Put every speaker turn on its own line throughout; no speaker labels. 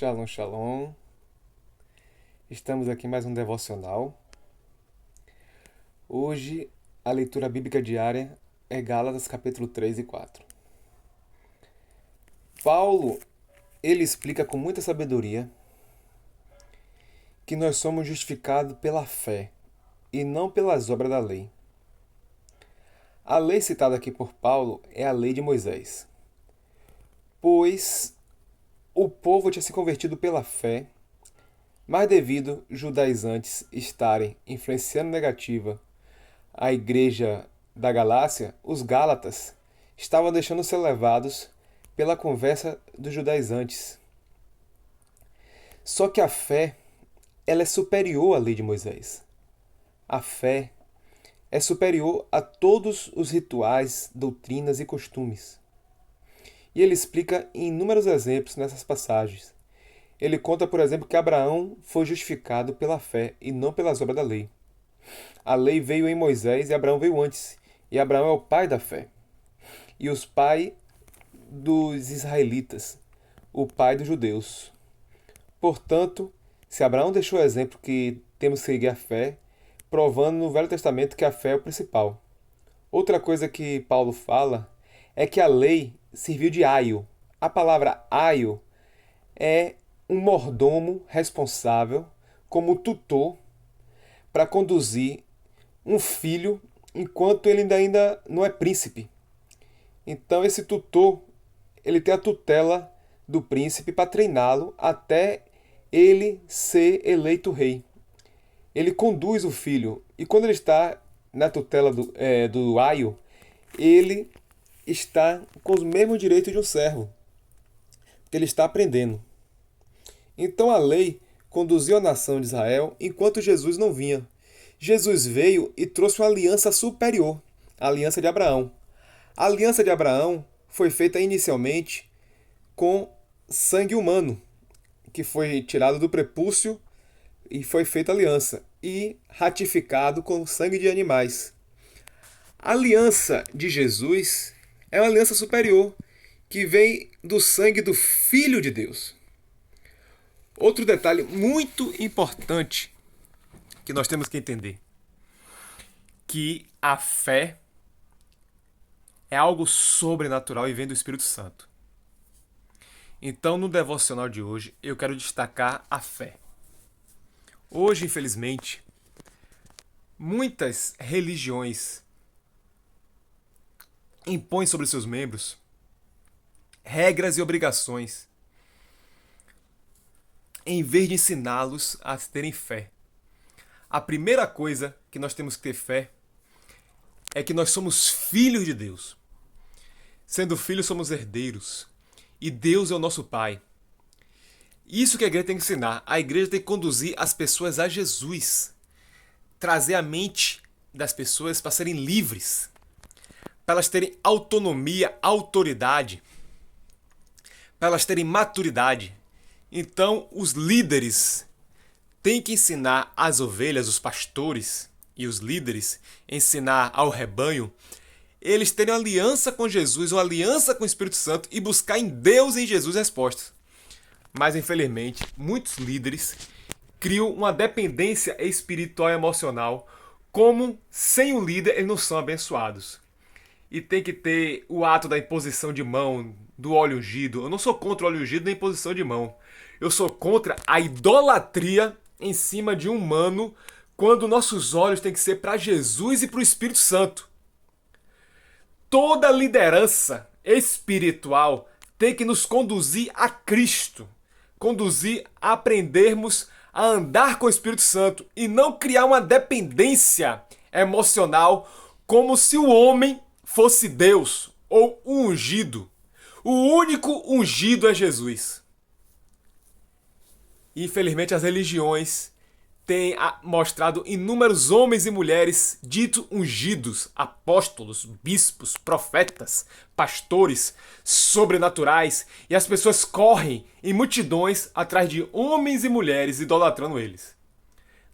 Shalom, shalom. Estamos aqui em mais um devocional. Hoje a leitura bíblica diária é Gálatas capítulo 3 e 4. Paulo, ele explica com muita sabedoria que nós somos justificados pela fé e não pelas obras da lei. A lei citada aqui por Paulo é a lei de Moisés, pois o povo tinha se convertido pela fé, mas devido judaizantes estarem influenciando negativa a igreja da Galácia, os Gálatas estavam deixando ser levados pela conversa dos judaizantes. Só que a fé, ela é superior à lei de Moisés. A fé é superior a todos os rituais, doutrinas e costumes. E ele explica em inúmeros exemplos nessas passagens. Ele conta, por exemplo, que Abraão foi justificado pela fé e não pelas obras da lei. A lei veio em Moisés e Abraão veio antes. E Abraão é o pai da fé. E os pais dos israelitas, o pai dos judeus. Portanto, se Abraão deixou o exemplo que temos que seguir a fé, provando no Velho Testamento que a fé é o principal. Outra coisa que Paulo fala é que a lei serviu de aio. A palavra aio é um mordomo responsável como tutor para conduzir um filho enquanto ele ainda não é príncipe. Então esse tutor, ele tem a tutela do príncipe para treiná-lo até ele ser eleito rei. Ele conduz o filho e quando ele está na tutela do aio, ele está com os mesmos direitos de um servo, porque ele está aprendendo. Então a lei conduziu a nação de Israel enquanto Jesus não vinha. Jesus veio e trouxe uma aliança superior, a aliança de Abraão. A aliança de Abraão foi feita inicialmente com sangue humano, que foi tirado do prepúcio e foi feita a aliança, e ratificado com sangue de animais. A aliança de Jesus é uma aliança superior, que vem do sangue do Filho de Deus. Outro detalhe muito importante que nós temos que entender, que a fé é algo sobrenatural e vem do Espírito Santo. Então, no devocional de hoje, eu quero destacar a fé. Hoje, infelizmente, muitas religiões impõem sobre seus membros regras e obrigações, em vez de ensiná-los a terem fé. A primeira coisa que nós temos que ter fé é que nós somos filhos de Deus. Sendo filhos, somos herdeiros. E Deus é o nosso Pai. Isso que a igreja tem que ensinar. A igreja tem que conduzir as pessoas a Jesus. Trazer a mente das pessoas para serem livres. Para elas terem autonomia, autoridade. Para elas terem maturidade. Então, os líderes têm que ensinar as ovelhas, os pastores e os líderes, ensinar ao rebanho, eles terem uma aliança com Jesus, uma aliança com o Espírito Santo e buscar em Deus e em Jesus respostas. Mas, infelizmente, muitos líderes criam uma dependência espiritual e emocional, como sem o líder eles não são abençoados. E tem que ter o ato da imposição de mão, do óleo ungido. Eu não sou contra o óleo ungido nem imposição de mão. Eu sou contra a idolatria em cima de um humano, quando nossos olhos têm que ser para Jesus e para o Espírito Santo. Toda liderança espiritual tem que nos conduzir a Cristo, conduzir a aprendermos a andar com o Espírito Santo e não criar uma dependência emocional como se o homem fosse Deus ou o ungido. O único ungido é Jesus. Infelizmente, as religiões têm mostrado inúmeros homens e mulheres ditos ungidos, apóstolos, bispos, profetas, pastores, sobrenaturais, e as pessoas correm em multidões atrás de homens e mulheres idolatrando eles.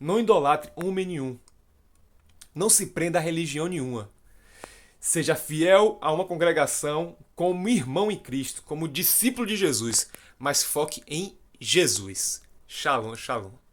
Não idolatre homem nenhum. Não se prenda a religião nenhuma. Seja fiel a uma congregação como irmão em Cristo, como discípulo de Jesus, mas foque em Jesus. Shalom, shalom.